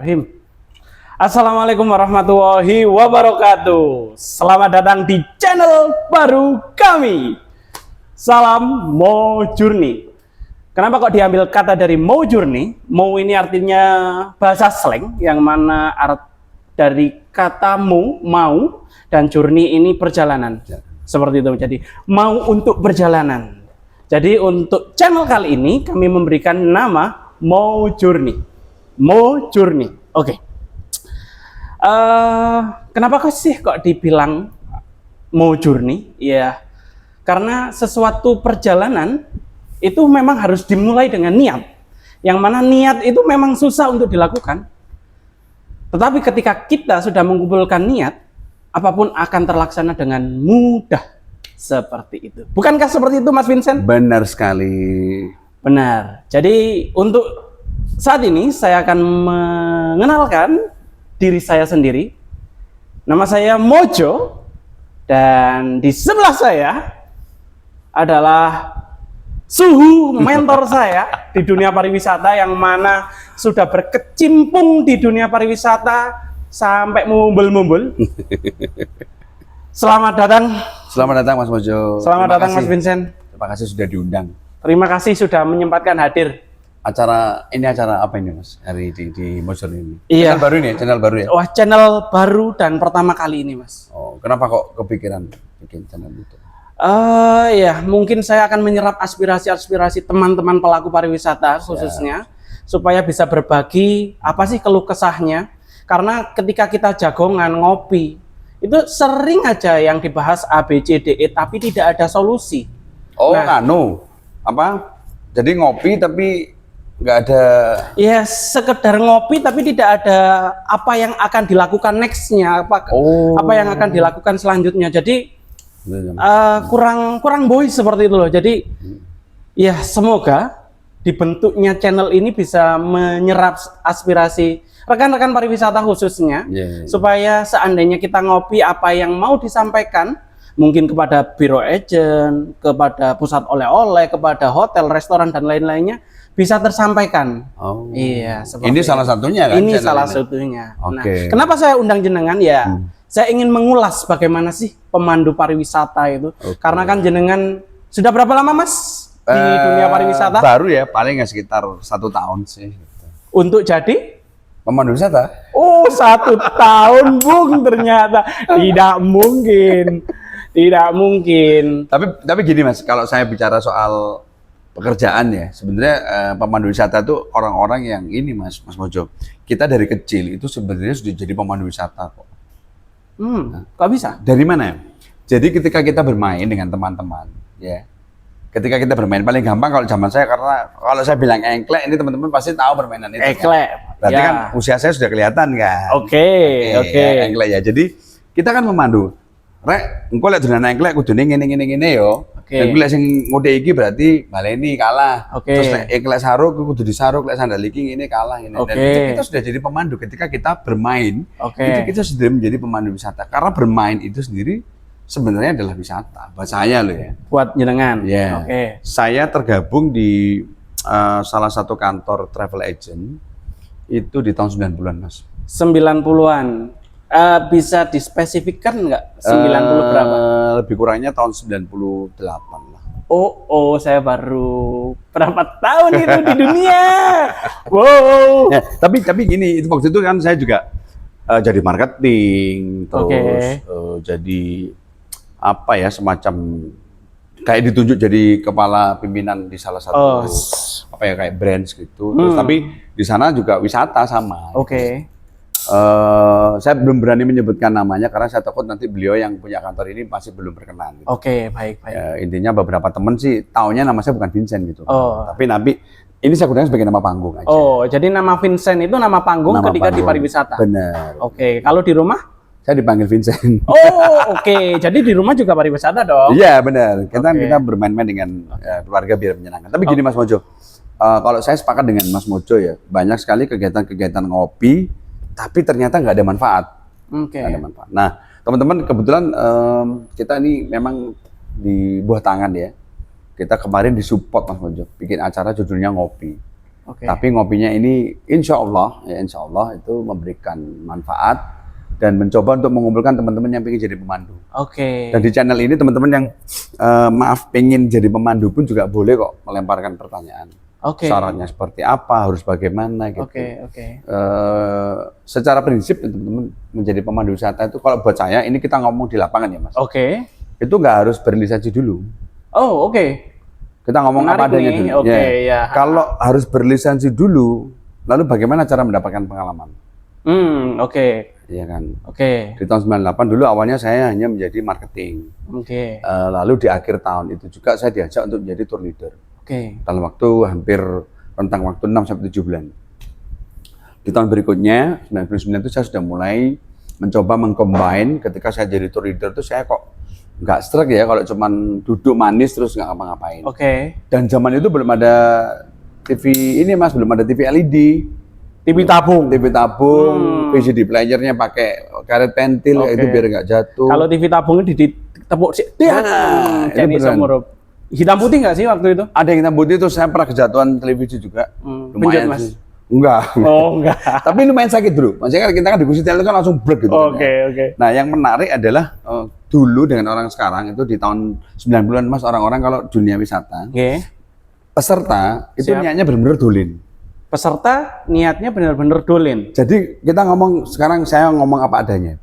Bismillahirrahmanirrahim. Assalamualaikum warahmatullahi wabarakatuh. Selamat datang di channel baru kami. Salam Mo Journey. Kenapa kok diambil kata dari Mo Journey? Mo ini artinya bahasa slang yang mana art dari kata mo, mau, dan journey ini perjalanan. Seperti itu. Jadi mau untuk perjalanan. Jadi untuk channel kali ini kami memberikan nama Mo Journey. Mo Journey. Oke. Kenapa kok dibilang Mo Journey? Ya, karena sesuatu perjalanan itu memang harus dimulai dengan niat. Yang mana niat itu memang susah untuk dilakukan. Tetapi ketika kita sudah mengumpulkan niat, apapun akan terlaksana dengan mudah. Seperti itu. Bukankah seperti itu, Mas Vincent? Benar sekali. Benar. Jadi untuk saat ini saya akan mengenalkan diri saya sendiri. Nama saya Mojo dan di sebelah saya adalah Suhu, mentor saya di dunia pariwisata yang mana sudah berkecimpung di dunia pariwisata sampai mumbul-mumbul. Selamat datang. Selamat datang Mas Mojo. Selamat datang Mas Vincent. Terima kasih sudah diundang. Terima kasih sudah menyempatkan hadir. Acara apa ini Mas? Hari di Mojo ini. Iya. Channel baru ini, channel baru ya? Wah, channel baru dan pertama kali ini, Mas. Oh, kenapa kok kepikiran bikin channel itu? Ya, mungkin saya akan menyerap aspirasi-aspirasi teman-teman pelaku pariwisata khususnya supaya bisa berbagi apa sih keluh kesahnya. Karena ketika kita jagongan ngopi, itu sering aja yang dibahas A, B, C, D, E, tapi tidak ada solusi. Oh, jadi ngopi tapi nggak ada. Ya, sekedar ngopi tapi tidak ada apa yang akan dilakukan nextnya, apa yang akan dilakukan selanjutnya. Jadi kurang boy seperti itu loh. Jadi ya semoga dibentuknya channel ini bisa menyerap aspirasi rekan-rekan pariwisata khususnya, supaya seandainya kita ngopi apa yang mau disampaikan mungkin kepada biro agent, kepada pusat oleh-oleh, kepada hotel, restoran dan lain-lainnya bisa tersampaikan. Oh. Iya, ini salah satunya kan? Ini salah satunya. Oke. Nah, kenapa saya undang jenengan ya? Saya ingin mengulas bagaimana sih pemandu pariwisata itu. Karena kan jenengan sudah berapa lama Mas di dunia pariwisata? Baru ya, paling ya sekitar 1 tahun sih. Untuk jadi pemandu wisata? Oh, 1 tahun Bung, ternyata tidak mungkin. Tidak mungkin. Tapi gini Mas, kalau saya bicara soal pekerjaan ya, sebenarnya pemandu wisata itu orang-orang yang ini Mas Mojo. Kita dari kecil itu sebenarnya sudah jadi pemandu wisata kok. Kok bisa? Dari mana ya? Jadi ketika kita bermain dengan teman-teman, ya. Ketika kita bermain paling gampang kalau zaman saya, karena kalau saya bilang engklek ini teman-teman pasti tahu permainan itu. Engklek. Kan? Berarti kan usia saya sudah kelihatan kan. Oke. Ya, engklek ya. Jadi kita kan memandu. Rek, engko lek dolan engklek kudune ngene yo. Dan lek sing ngode iki berarti baleni kalah. Terus lek engklek saruk kudu disaruk, lek sandal iki ngene kalah ngene. Dan itu kita sudah jadi pemandu ketika kita bermain. Itu kita sudah menjadi pemandu wisata. Karena bermain itu sendiri sebenarnya adalah wisata. Buat saya loh ya. Buat jenengan. Ya. Saya tergabung di salah satu kantor travel agent itu di tahun 90-an, Mas. 90-an. Bisa dispesifikkan nggak 90 berapa? Lebih kurangnya tahun 98 lah. Oh, saya baru berapa tahun itu di dunia. Wow. Ya, tapi gini, itu waktu itu kan saya juga jadi marketing, terus jadi apa ya, semacam kayak ditunjuk jadi kepala pimpinan di salah satu kayak brands gitu. Terus tapi di sana juga wisata sama. Saya belum berani menyebutkan namanya karena saya takut nanti beliau yang punya kantor ini masih belum berkenan. Gitu. Baik. Intinya beberapa teman sih taunya nama saya bukan Vincent gitu. Tapi ini saya gunakan sebagai nama panggung aja. Jadi nama Vincent itu nama panggung ketika di pariwisata. Benar. Kalau di rumah? Saya dipanggil Vincent. Jadi di rumah juga pariwisata dong? Iya benar. Kita bermain-main dengan keluarga biar menyenangkan. Tapi gini Mas Mojo, kalau saya sepakat dengan Mas Mojo ya, banyak sekali kegiatan-kegiatan ngopi. Tapi ternyata nggak ada manfaat. Nggak ada manfaat. Nah, teman-teman kebetulan kita ini memang di buah tangan ya. Kita kemarin disupport Mas Mojo, bikin acara judulnya Ngopi. Tapi ngopinya ini insya Allah itu memberikan manfaat dan mencoba untuk mengumpulkan teman-teman yang ingin jadi pemandu. Dan di channel ini teman-teman yang pengen jadi pemandu pun juga boleh kok melemparkan pertanyaan. Syaratnya seperti apa, harus bagaimana gitu. Secara prinsip teman-teman menjadi pemandu wisata itu kalau buat saya ini kita ngomong di lapangan ya Mas. Itu nggak harus berlisensi dulu. Kita ngomong apa adanya dulu. Kalau harus berlisensi dulu, lalu bagaimana cara mendapatkan pengalaman? Iya kan. Di tahun 98 dulu awalnya saya hanya menjadi marketing. Lalu di akhir tahun itu juga saya diajak untuk menjadi tour leader. Dalam waktu hampir rentang waktu 6 sampai 7 bulan. Di tahun berikutnya 99 itu saya sudah mulai mencoba mengcombine. Ketika saya jadi tour leader itu saya kok nggak struck ya kalau cuman duduk manis terus nggak ngapa-ngapain. Dan zaman itu belum ada TV ini Mas, belum ada TV LED. TV tabung, VCD playernya pakai karet pentil itu biar nggak jatuh. Kalau TV tabungnya ditepuk sih, itu beneran. Hitam putih nggak sih waktu itu? Ada yang hitam putih itu saya pernah kejatuhan televisi juga. Lumayan Mas. Sih. Enggak. Tapi lumayan sakit dulu. Maksudnya kita kan di kursi teler kan langsung brek gitu. Nah yang menarik adalah dulu dengan orang sekarang itu di tahun 90-an Mas, orang-orang kalau dunia wisata, peserta itu niatnya benar-benar dolin. Peserta niatnya benar-benar dolin. Jadi kita ngomong sekarang saya ngomong apa adanya.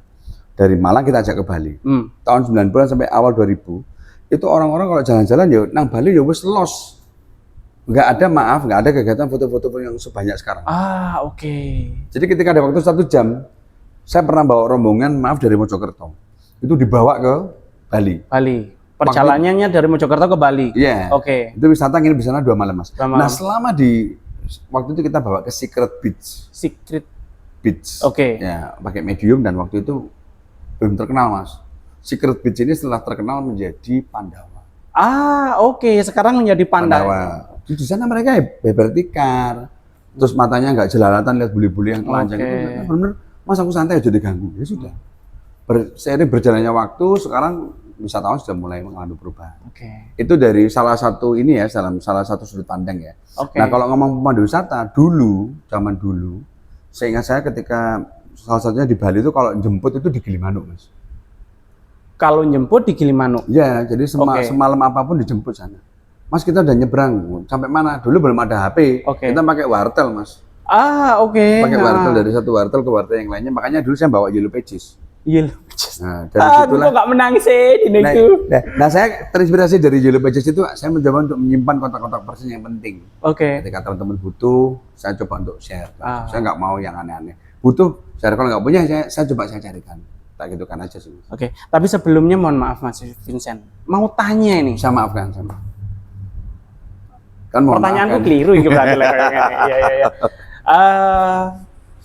Dari Malang kita ajak ke Bali. Tahun 90-an sampai awal 2000 itu orang-orang kalau jalan-jalan ya nang Bali ya wis los. Nggak ada kegiatan foto-foto yang sebanyak sekarang. Jadi ketika ada waktu 1 jam, saya pernah bawa rombongan dari Mojokerto. Itu dibawa ke Bali. Perjalanannya dari Mojokerto ke Bali. Iya. Itu wisata nginep di sana 2 malam Mas. Nah selama waktu itu kita bawa ke Secret Beach. Ya, pakai medium dan waktu itu belum terkenal Mas. Secret Beach ini setelah terkenal menjadi Pandawa. Sekarang menjadi Pandawa. Di sana mereka bertikar, terus matanya nggak jelalatan lihat bule-bule yang telanjang itu. Benar-benar Mas aku santai aja diganggu. Ya sudah. Seiring berjalannya waktu, sekarang wisatawan sudah mulai mengalami perubahan. Itu dari salah satu salah satu sudut pandang ya. Nah kalau ngomong pemandu wisata zaman dulu, seingat saya ketika salah satunya di Bali itu kalau jemput itu di Gilimanuk Mas. Kalau jemput di Gilimanuk? Ya, jadi semalam apapun dijemput sana. Mas kita udah nyebrang, sampai mana? Dulu belum ada HP, kita pakai wartel Mas. Pakai wartel dari satu wartel ke wartel yang lainnya, makanya dulu saya bawa Yellow Pages. Nah, dari situlah. Aku nggak menangis itu. Nah, saya terinspirasi dari Yellow Pages itu, saya mencoba untuk menyimpan kontak-kontak person yang penting. Ketika teman-teman butuh, saya coba untuk share. Saya nggak mau yang aneh-aneh. Butuh, kalau nggak punya, saya coba saya carikan. Tak gitu kan aja sih. Tapi sebelumnya mohon maaf Mas Vincent, mau tanya ini. Saya maafkan. Kan pertanyaanku keliru gitu berarti.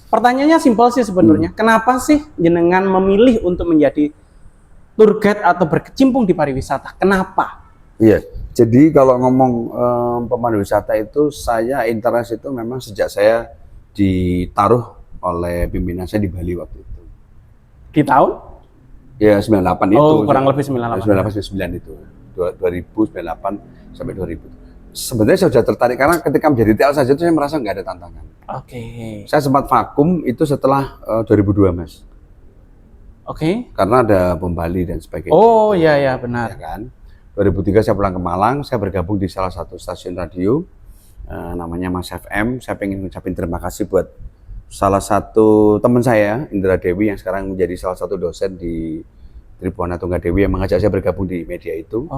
Pertanyaannya simpel sih sebenarnya. Kenapa sih jenengan memilih untuk menjadi tour guide atau berkecimpung di pariwisata? Kenapa? Iya. Jadi kalau ngomong pemandu wisata itu saya interest itu memang sejak saya ditaruh oleh pimpinan saya di Bali waktu itu. Di tahun? Ya 98 itu. Kurang lebih 98. 98 itu. 2000, 98 sampai 2000. Sebenarnya saya sudah tertarik karena ketika menjadi TL saja itu saya merasa nggak ada tantangan. Saya sempat vakum itu setelah 2002 Mas. Karena ada bom Bali dan sebagainya. Iya benar. Ya kan? 2003 saya pulang ke Malang, saya bergabung di salah satu stasiun radio namanya Mas FM. Saya pengen ngucapin terima kasih buat salah satu teman saya, Indra Dewi, yang sekarang menjadi salah satu dosen di Tribuana Tunggadewi yang mengajak saya bergabung di media itu.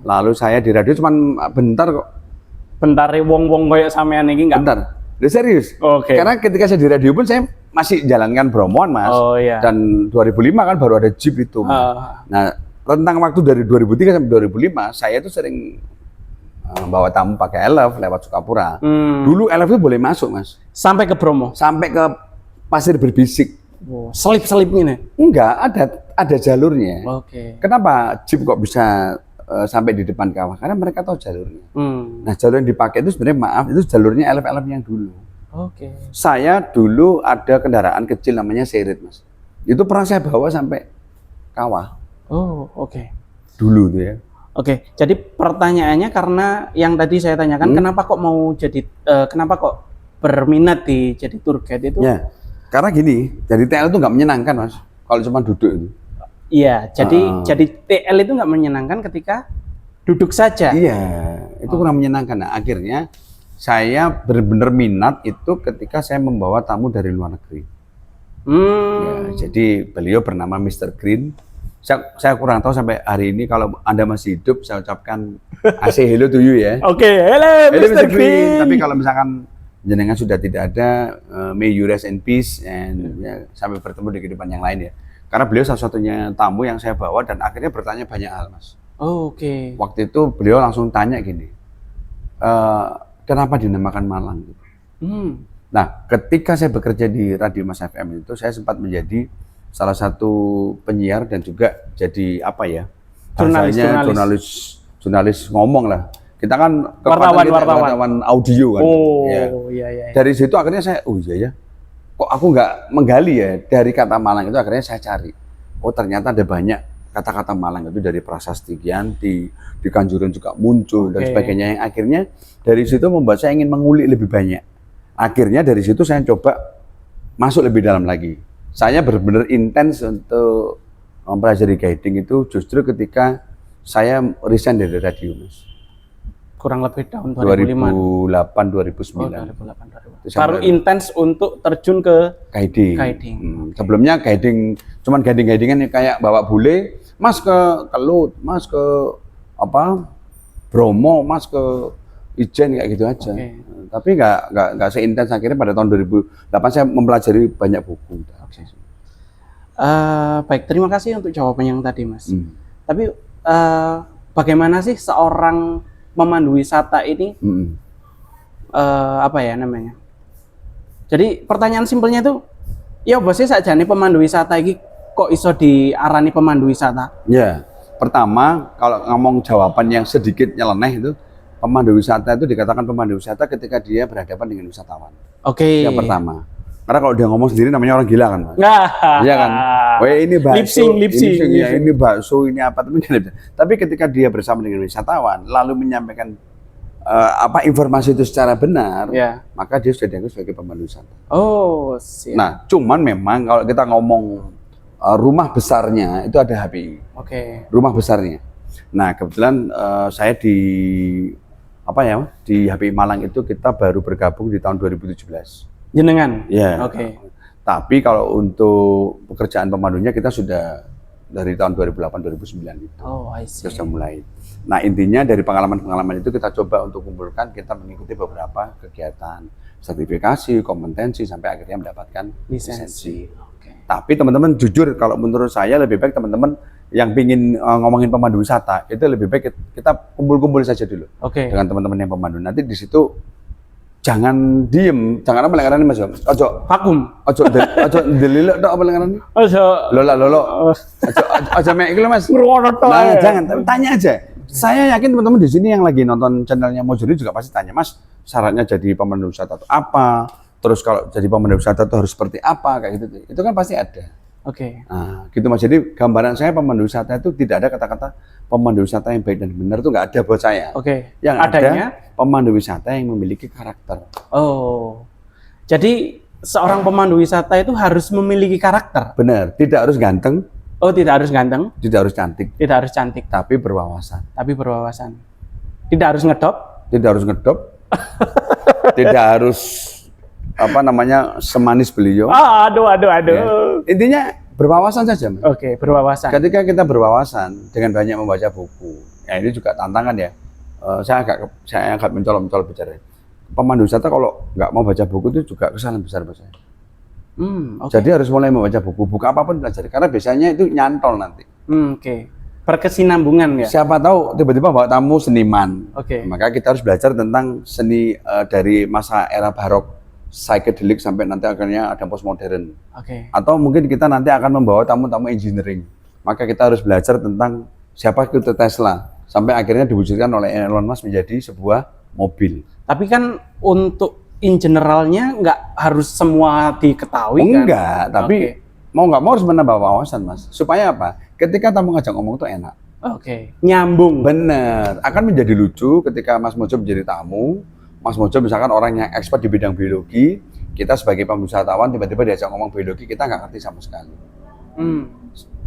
Lalu saya di radio cuma bentar kok. Bentar wong-wong kayak sampean ini enggak? Bentar. Udah serius. Karena ketika saya di radio pun saya masih jalankan promoan Mas. Dan 2005 kan baru ada Jeep itu. Nah, rentang waktu dari 2003 sampai 2005 saya tuh sering bawa tamu pakai elf lewat Sukapura. Dulu elf itu boleh masuk Mas. Sampai ke Bromo? Sampai ke Pasir Berbisik. Selip-selipnya nih? Enggak, ada jalurnya. Kenapa Jeep kok bisa sampai di depan kawah? Karena mereka tahu jalurnya. Nah jalur yang dipakai itu sebenarnya itu jalurnya elf-elf yang dulu. Saya dulu ada kendaraan kecil namanya Serit Mas. Itu pernah saya bawa sampai kawah. Dulu tuh ya. Oke, jadi pertanyaannya karena yang tadi saya tanyakan, kenapa kok mau jadi, kenapa kok berminat di jadi tour guide itu? Ya, karena gini, jadi TL itu nggak menyenangkan mas, kalau cuma duduk itu. Iya, jadi TL itu nggak menyenangkan ketika duduk saja. Iya, itu kurang menyenangkan. Nah, akhirnya saya benar-benar minat itu ketika saya membawa tamu dari luar negeri. Ya, jadi beliau bernama Mr. Green. Saya kurang tahu sampai hari ini, kalau Anda masih hidup saya ucapkan I say hello to you ya. Oke, hello Mr. Green. Tapi kalau misalkan jenengan sudah tidak ada, may you rest in peace, and ya, sampai bertemu di kehidupan yang lain ya. Karena beliau salah-satunya tamu yang saya bawa dan akhirnya bertanya banyak hal mas. Oke. Waktu itu beliau langsung tanya gini, kenapa dinamakan Malang? Nah, ketika saya bekerja di Radio Mas FM itu, saya sempat menjadi salah satu penyiar dan juga jadi apa ya, jurnalis ngomong lah. Kita kan wartawan audio kan. Oh, ya. Iya. Dari situ akhirnya saya, oh iya ya, kok aku nggak menggali ya dari kata Malang itu. Akhirnya saya cari, oh ternyata ada banyak kata-kata Malang itu dari Prasasti Giyanti, di Kanjuran juga muncul dan sebagainya. Yang akhirnya dari situ membuat saya ingin mengulik lebih banyak. Akhirnya dari situ saya coba masuk lebih dalam lagi. Saya benar-benar intens untuk mempelajari guiding itu justru ketika saya resign dari radio, Mas. Kurang lebih tahun 2008, 2009. 2008. Baru intens untuk terjun ke guiding. Sebelumnya guiding, cuman guidingan kayak bawa bule, Mas ke Kelut, Mas ke apa Bromo, Mas ke Ijen kayak gitu aja. Tapi nggak seintens. Akhirnya pada tahun 2008 saya mempelajari banyak buku. Baik, terima kasih untuk jawaban yang tadi, Mas. Tapi bagaimana sih seorang pemandu wisata ini, apa ya namanya? Jadi pertanyaan simpelnya itu, ya bosnya saja nih pemandu wisata ini kok iso diarani pemandu wisata? Ya, pertama kalau ngomong jawaban yang sedikit nyeleneh itu, pemandu wisata itu dikatakan pemandu wisata ketika dia berhadapan dengan wisatawan. Yang pertama. Karena kalau dia ngomong sendiri namanya orang gila kan, Mas. Iya kan? Wah, ini bakso, ini bakso, ini apa, tapi ketika dia bersama dengan wisatawan lalu menyampaikan informasi itu secara benar, maka dia sudah dianggap sebagai pemandu wisata. Oh, siap. Nah, cuman memang kalau kita ngomong rumah besarnya itu ada HPI. Rumah besarnya. Nah, kebetulan saya di HPI Malang itu kita baru bergabung di tahun 2017. Jenengan? Ya. Tapi kalau untuk pekerjaan pemandunya kita sudah dari tahun 2008-2009 itu. Oh, I see. Kita sudah mulai. Nah, intinya dari pengalaman-pengalaman itu kita coba untuk kumpulkan, kita mengikuti beberapa kegiatan sertifikasi, kompetensi sampai akhirnya mendapatkan lisensi. Tapi teman-teman jujur, kalau menurut saya lebih baik teman-teman yang pingin ngomongin pemandu wisata itu lebih baik kita kumpul-kumpul saja dulu dengan teman-teman yang pemandu. Nanti di situ jangan diem, jangan apa lengkaran Mas. Ojo vakum. Ojo delilek tok apa lengkaran? Ojo lolo. Ojo mek iki lho Mas. Nah, jangan tanya aja. Saya yakin teman-teman di sini yang lagi nonton channelnya Mojuri juga pasti tanya, Mas, syaratnya jadi pemandu wisata itu apa? Terus kalau jadi pemandu wisata itu harus seperti apa kayak gitu. Itu kan pasti ada. Nah, gitu Mas. Jadi gambaran saya pemandu wisata itu tidak ada kata-kata pemandu wisata yang baik dan benar, itu nggak ada buat saya. Yang adanya pemandu wisata yang memiliki karakter. Oh, jadi seorang pemandu wisata itu harus memiliki karakter. Benar, tidak harus ganteng. Oh, tidak harus ganteng. Tidak harus cantik. Tidak harus cantik. Tapi berwawasan. Tidak harus ngedop. Tidak harus semanis beliau. Aduh. Ya. Intinya berwawasan saja. Berwawasan. Ketika kita berwawasan dengan banyak membaca buku, ya ini juga tantangan ya. Saya agak mencolok-mencolok bicara. Pemandu wisata kalau nggak mau baca buku itu juga kesalahan besar buat saya. Jadi harus mulai membaca buku apapun pelajari, karena biasanya itu nyantol nanti. Berkesinambungan ya. Siapa tahu tiba-tiba bawa tamu seniman. Maka kita harus belajar tentang seni dari masa era barok, psychedelic sampai nanti akhirnya ada postmodern. Atau mungkin kita nanti akan membawa tamu-tamu engineering. Maka kita harus belajar tentang siapa itu Tesla sampai akhirnya diwujudkan oleh Elon Musk menjadi sebuah mobil. Tapi kan untuk in generalnya nggak harus semua diketahui kan? Enggak, tapi mau nggak mau harus menambah wawasan Mas. Supaya apa? Ketika tamu ngajak ngomong itu enak. Oke, nyambung. Bener, akan menjadi lucu ketika Mas Mojo menjadi tamu. Mas Mojo misalkan orang yang expert di bidang biologi, kita sebagai pemwisatawan tiba-tiba diajak ngomong biologi, kita nggak ngerti sama sekali.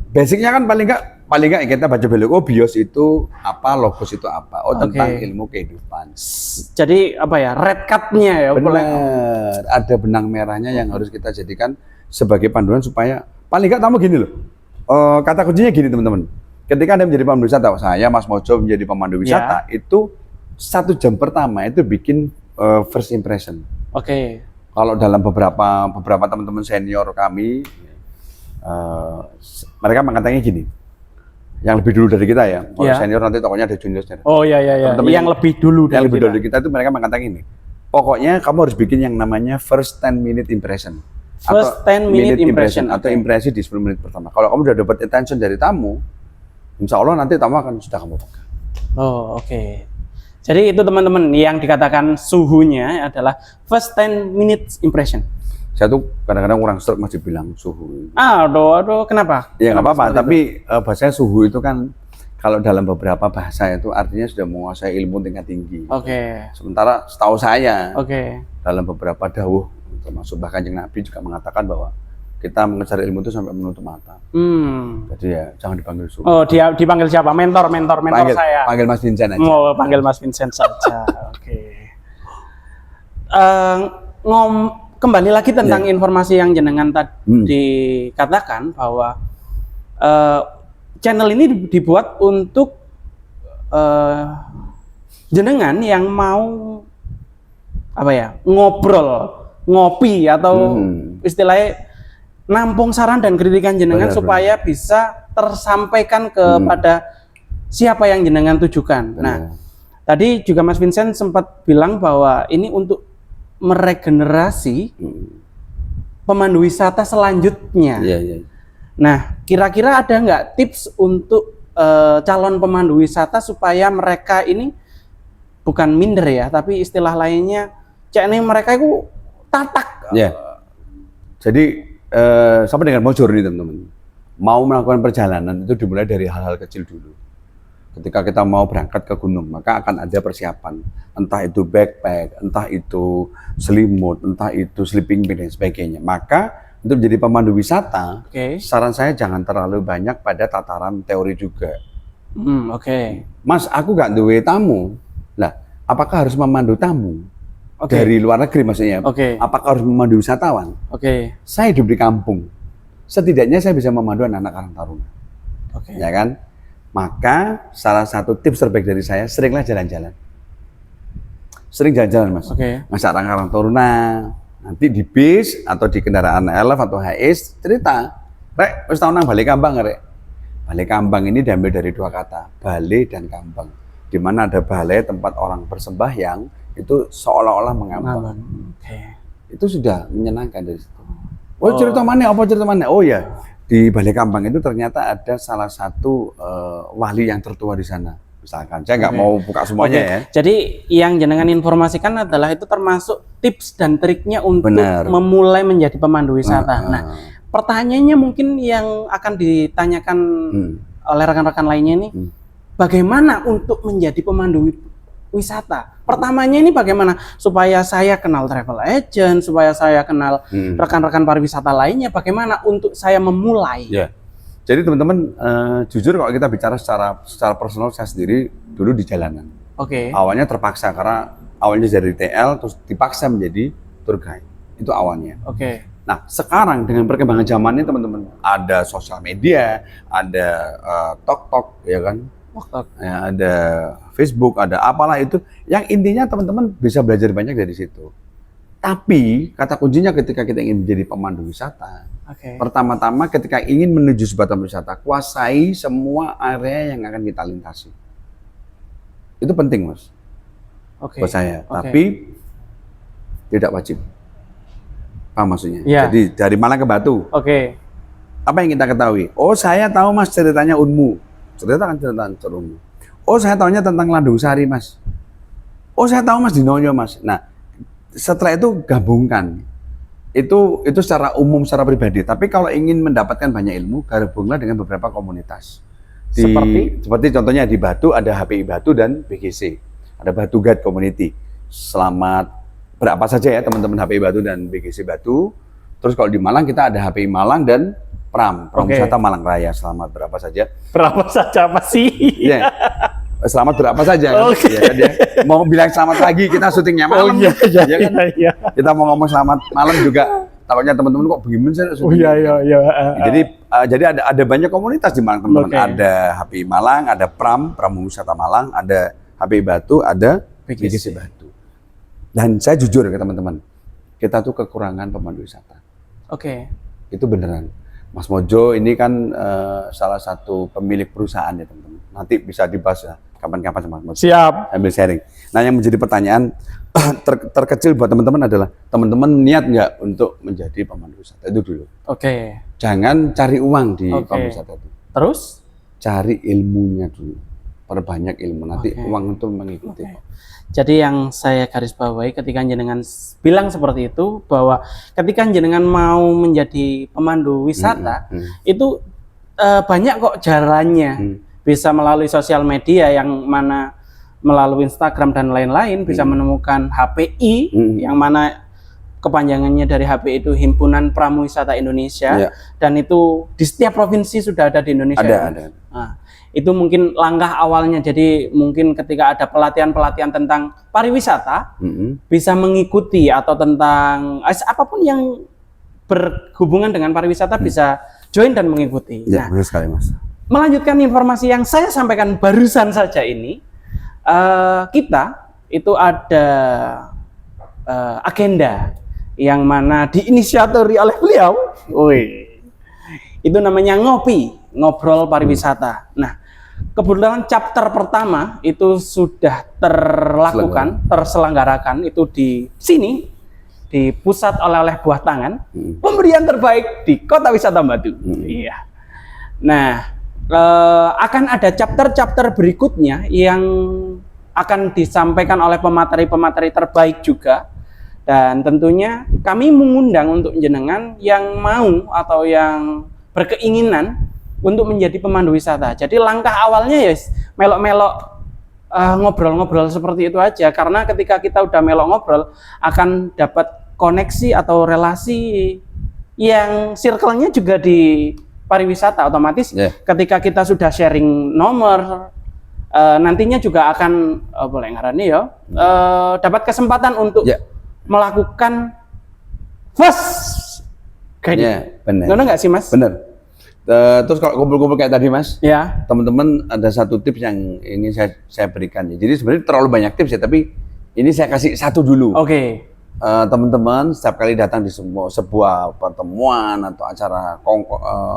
Basicnya kan paling nggak kita baca biologi, oh bios itu apa, logos itu apa, oh tentang ilmu kehidupan. Jadi apa ya, red card-nya ya. Benar, ada benang merahnya yang harus kita jadikan sebagai panduan supaya paling nggak tamu gini loh. Kata kuncinya gini teman-teman. Ketika Anda menjadi pemandu wisata, saya Mas Mojo menjadi pemandu wisata, itu 1 jam pertama itu bikin first impression. Oke. Kalau dalam beberapa teman-teman senior kami, mereka mengatakannya gini, yang lebih dulu dari kita ya, kalau senior nanti tokonya ada junior. Oh iya. Yang lebih dulu dari kita itu mereka mengatakan ini, pokoknya kamu harus bikin yang namanya first 10 minute impression. First 10 minute impression atau impresi di 10 menit pertama. Kalau kamu udah dapat attention dari tamu, insya Allah nanti tamu akan sudah kamu pegang. Oh oke. Jadi itu teman-teman yang dikatakan suhunya adalah first 10 minutes impression. Saya tuh kadang-kadang kurang stroke masih bilang suhu. Aduh, kenapa? Ya nggak apa-apa, tapi bahasanya suhu itu kan kalau dalam beberapa bahasa itu artinya sudah menguasai ilmu tingkat tinggi. Oke. Sementara setahu saya, dalam beberapa dawuh, termasuk bahkan Kanjeng Nabi juga mengatakan bahwa kita mengejar ilmu itu sampai menutup mata. Jadi ya jangan dipanggil suhu. Oh, dia dipanggil siapa? Mentor saya. Panggil Mas Vincent aja. Oh, panggil Mas Vincent saja. Oke. Kembali lagi tentang informasi yang jenengan tadi katakan bahwa channel ini dibuat untuk jenengan yang mau apa ya, ngopi atau istilahnya nampung saran dan kritikan jenengan supaya bisa tersampaikan kepada siapa yang jenengan tujukan. Nah, tadi juga Mas Vincent sempat bilang bahwa ini untuk meregenerasi pemandu wisata selanjutnya. Nah, kira-kira ada nggak tips untuk calon pemandu wisata supaya mereka ini bukan minder ya, tapi istilah lainnya, mereka itu tatak. Jadi sama dengan Mojo nih teman-teman, mau melakukan perjalanan itu dimulai dari hal-hal kecil dulu. Ketika kita mau berangkat ke gunung, maka akan ada persiapan, entah itu backpack, entah itu selimut, entah itu sleeping bag dan sebagainya. Maka untuk menjadi pemandu wisata, saran saya jangan terlalu banyak pada tataran teori juga. Mas, aku gak duwe tamu. Lah, apakah harus memandu tamu? Dari luar negeri maksudnya. Apakah harus memandu wisatawan? Saya hidup di kampung. Setidaknya saya bisa memandu anak-anak Karang Taruna. Ya kan? Maka salah satu tips terbaik dari saya, seringlah jalan-jalan. Sering jalan-jalan, Mas. Mas Karang Taruna, nanti di bis atau di kendaraan LF atau HS cerita, Rek, wis tau nang Balai Kambang, Rek. Balai Kambang ini diambil dari 2 kata, balai dan kambang. Di mana ada balai tempat orang bersembahyang, itu seolah-olah mengambang. Itu sudah menyenangkan dari situ. Oh, cerita mana? Apa cerita mana? Oh ya, di Balai Kambang itu ternyata ada salah satu wali yang tertua di sana. Misalkan, saya nggak mau buka semuanya ya. Jadi yang jenengan informasikan adalah itu termasuk tips dan triknya untuk memulai menjadi pemandu wisata. Nah, pertanyaannya mungkin yang akan ditanyakan oleh rekan-rekan lainnya ini, bagaimana untuk menjadi pemandu wisata? Pertamanya ini bagaimana supaya saya kenal travel agent, supaya saya kenal rekan-rekan pariwisata lainnya, bagaimana untuk saya memulai? Jadi teman-teman, jujur kalau kita bicara secara personal, saya sendiri dulu di jalanan. Awalnya terpaksa karena awalnya dari TL terus dipaksa menjadi tour guide. Itu awalnya. Nah, sekarang dengan perkembangan zaman ini teman-teman, ada sosial media, ada TikTok, ya kan? Ya, ada Facebook, ada apalah itu. Yang intinya teman-teman bisa belajar banyak dari situ. Tapi kata kuncinya ketika kita ingin menjadi pemandu wisata, pertama-tama ketika ingin menuju sebuah tempat wisata, kuasai semua area yang akan kita lintasi. Itu penting, Mas. Buat saya. Tapi tidak wajib. Paham maksudnya? Jadi dari Malang ke Batu. Apa yang kita ketahui? Oh, saya tahu, Mas, ceritanya Unmu. Ceritakan Unmu. Oh, saya tahunya tentang Landung Sari, Mas. Oh, saya tahu, Mas, di Noyo, Mas. Nah, setelah itu gabungkan. Itu secara umum, secara pribadi. Tapi kalau ingin mendapatkan banyak ilmu, gabunglah dengan beberapa komunitas. Seperti contohnya di Batu ada HPI Batu dan BGC. Ada Batu Guide Community. Selamat berapa saja ya teman-teman HPI Batu dan BGC Batu. Terus kalau di Malang kita ada HPI Malang dan Pramuwisata Malang Raya. Selamat berapa saja? Berapa saja apa sih? Iya. Selamat berapa saja kan? Ya, kan ya. Mau bilang selamat pagi kita syutingnya malam. Iya. Kan? Kita mau ngomong selamat malam juga. Takutnya teman-teman kok bagaimana sih? Iya. Jadi ada banyak komunitas di Malang teman-teman. Ada HPI Malang, ada Pramuwisata Malang, ada HPI Batu, ada BGC Batu. Dan saya jujur ke teman-teman, kita tuh kekurangan pemandu wisata. Itu beneran. Mas Mojo ini kan salah satu pemilik perusahaan ya teman-teman. Nanti bisa dibahas ya kapan-kapan sama Mas Mojo. Siap. Ambil sharing. Nah yang menjadi pertanyaan terkecil buat teman-teman adalah teman-teman niat nggak untuk menjadi pemandu wisata itu dulu. Jangan cari uang di pemandu wisata itu. Terus? Cari ilmunya dulu. Perbanyak ilmu nanti uang itu mengikuti. Jadi yang saya garis bawahi ketika jenengan bilang seperti itu bahwa ketika jenengan mau menjadi pemandu wisata itu banyak kok jalannya. Bisa melalui sosial media yang mana melalui Instagram dan lain-lain bisa menemukan HPI yang mana kepanjangannya dari HPI itu Himpunan Pramuwisata Indonesia dan itu di setiap provinsi sudah ada di Indonesia. Ada. Nah, itu mungkin langkah awalnya. Jadi mungkin ketika ada pelatihan-pelatihan tentang pariwisata bisa mengikuti atau tentang apapun yang berhubungan dengan pariwisata bisa join dan mengikuti. Ya, benar sekali Mas. Melanjutkan informasi yang saya sampaikan barusan saja ini, kita itu ada agenda yang mana diinisiatori oleh beliau. Itu namanya ngobrol pariwisata. Nah, kebetulan chapter pertama itu sudah terselenggarakan itu di sini di pusat oleh-oleh buah tangan pemberian terbaik di Kota Wisata Batu. Iya. Nah, akan ada chapter-chapter berikutnya yang akan disampaikan oleh pemateri-pemateri terbaik juga, dan tentunya kami mengundang untuk jenengan yang mau atau yang berkeinginan untuk menjadi pemandu wisata. Jadi langkah awalnya ya melok-melok ngobrol-ngobrol seperti itu aja, karena ketika kita udah melok ngobrol akan dapat koneksi atau relasi yang circle-nya juga di pariwisata. Otomatis ketika kita sudah sharing nomor nantinya juga akan boleh ngarani ya dapat kesempatan untuk melakukan first guide. Benar. Benar nggak sih Mas? Benar. Terus kalau kumpul-kumpul kayak tadi Mas, teman-teman ada satu tips yang ini saya berikan. Jadi sebenarnya terlalu banyak tips ya, tapi ini saya kasih satu dulu. Teman-teman setiap kali datang di sebuah pertemuan atau acara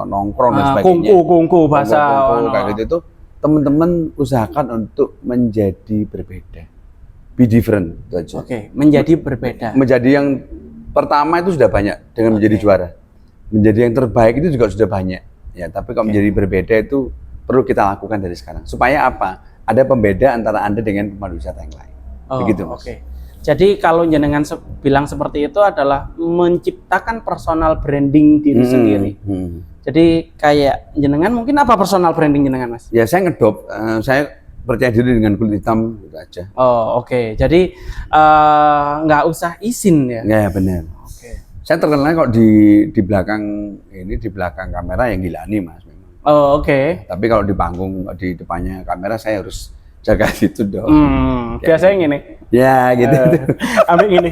nongkrong dan sebagainya, kungku bahasa kayak gitu itu, teman-teman usahakan untuk menjadi berbeda, be different, itu aja. Menjadi berbeda. Menjadi yang pertama itu sudah banyak dengan menjadi juara, menjadi yang terbaik itu juga sudah banyak ya. Tapi kalau menjadi berbeda itu perlu kita lakukan dari sekarang supaya apa? Ada pembeda antara Anda dengan pemandu wisata yang lain. Begitu Mas. Jadi kalau jenengan bilang seperti itu adalah menciptakan personal branding diri sendiri. Jadi kayak jenengan mungkin apa personal branding jenengan Mas? Ya saya ngedop, saya percaya diri dengan kulit hitam gitu aja. Jadi nggak usah izin ya? Ya benar. Saya terkenal kok di belakang ini, di belakang kamera yang Gilani Mas memang. Tapi kalau di panggung, di depannya kamera saya harus jaga situ dong. Biasanya gini. Ya gitu. Ambil gini.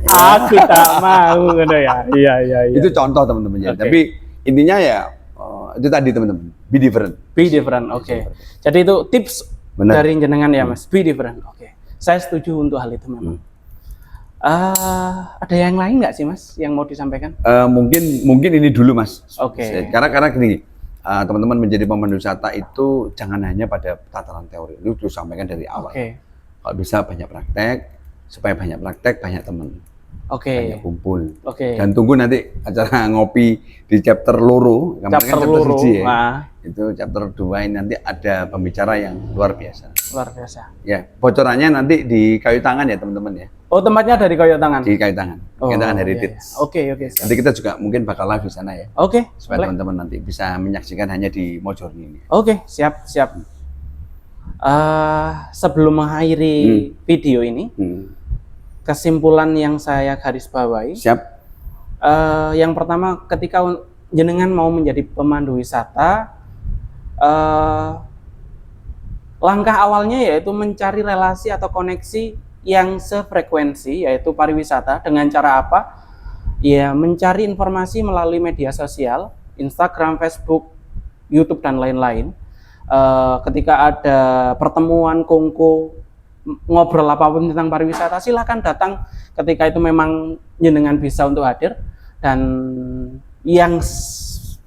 Aku tak mau gitu ya. Iya. Itu contoh teman-teman ya. Tapi intinya ya itu tadi teman-teman. Be different. Be different. Jadi itu tips dari jenengan ya Mas. Be different. Saya setuju untuk hal itu memang. Ada yang lain nggak sih Mas yang mau disampaikan? Mungkin ini dulu Mas. Karena gini. Teman-teman menjadi pemandu wisata itu jangan hanya pada tataran teori. Itu disampaikan dari awal. Kalau bisa banyak praktek, supaya banyak praktek banyak teman. Banyak kumpul. Dan tunggu nanti acara ngopi di chapter loro. Chapter 1 ya. Itu chapter 2 ini nanti ada pembicara yang luar biasa. luar biasa. Ya, bocorannya nanti di kayu tangan ya teman-teman ya. Oh, tempatnya dari kayu tangan. Di kayu tangan. Kayu tangan Heritage. Oke. Nanti kita juga mungkin bakal live di sana ya. Oke. Supaya teman-teman nanti bisa menyaksikan hanya di Mojorni ini. Oke, siap. Sebelum mengakhiri video ini, kesimpulan yang saya garis bawahi. Siap. Yang pertama, ketika jenengan mau menjadi pemandu wisata, langkah awalnya yaitu mencari relasi atau koneksi yang sefrekuensi, yaitu pariwisata. Dengan cara apa? Ya, mencari informasi melalui media sosial, Instagram, Facebook, YouTube, dan lain-lain. Ketika ada pertemuan, kongko, ngobrol apapun tentang pariwisata, silakan datang ketika itu memang jenengan bisa untuk hadir. Dan yang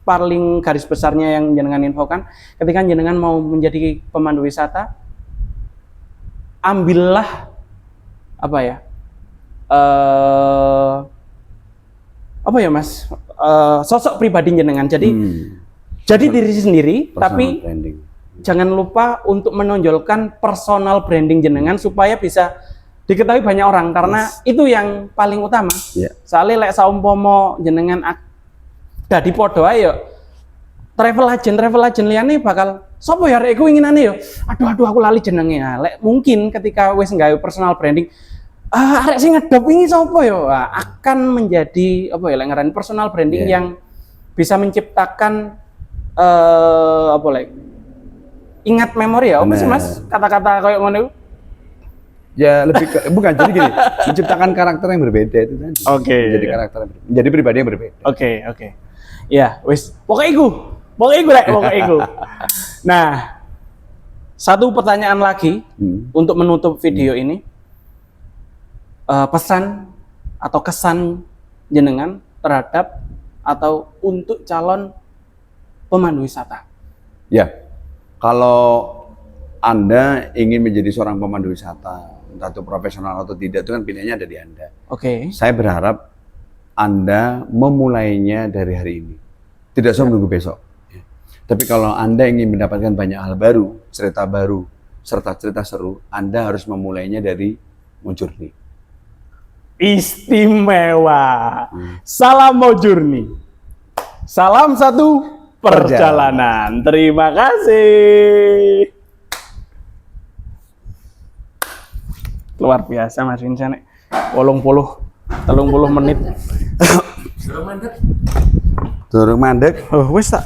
paling garis besarnya yang jenengan infokan, ketika jenengan mau menjadi pemandu wisata, ambillah sosok pribadi jenengan. Jadi diri sendiri, tapi branding. Jangan lupa untuk menonjolkan personal branding jenengan supaya bisa diketahui banyak orang, karena itu yang paling utama. Soalnya lek saumpama jenengan dadi podo ayo travel agent liyane bakal sopo ya rek iku inginane yo. Aduh aku lali jenenge. Lek mungkin ketika wis nggawe personal branding, arek sing ngedop ini sopo yo, akan menjadi lek ngaran personal branding yang bisa menciptakan ingat memori ya. Apa sih Mas kata-kata kayak ngono itu? Ya lebih bukan, jadi gini, menciptakan karakter yang berbeda itu tadi. Menjadi karakter yang berbeda, menjadi pribadi yang berbeda. Oke. Ya, wis pokoknya iku. Nah, satu pertanyaan lagi untuk menutup video ini. Pesan atau kesan jenengan terhadap atau untuk calon pemandu wisata. Ya, kalau Anda ingin menjadi seorang pemandu wisata, entah itu profesional atau tidak, itu kan pilihannya ada di Anda. Saya berharap Anda memulainya dari hari ini, tidak usah menunggu besok. Tapi kalau Anda ingin mendapatkan banyak hal baru, cerita baru, serta cerita seru, Anda harus memulainya dari Mojorni. Istimewa. Salam Mojorni. Salam satu perjalanan. Terima kasih. Luar biasa Mas Vincent. 30 menit. Durung mandek. Oh, wis tak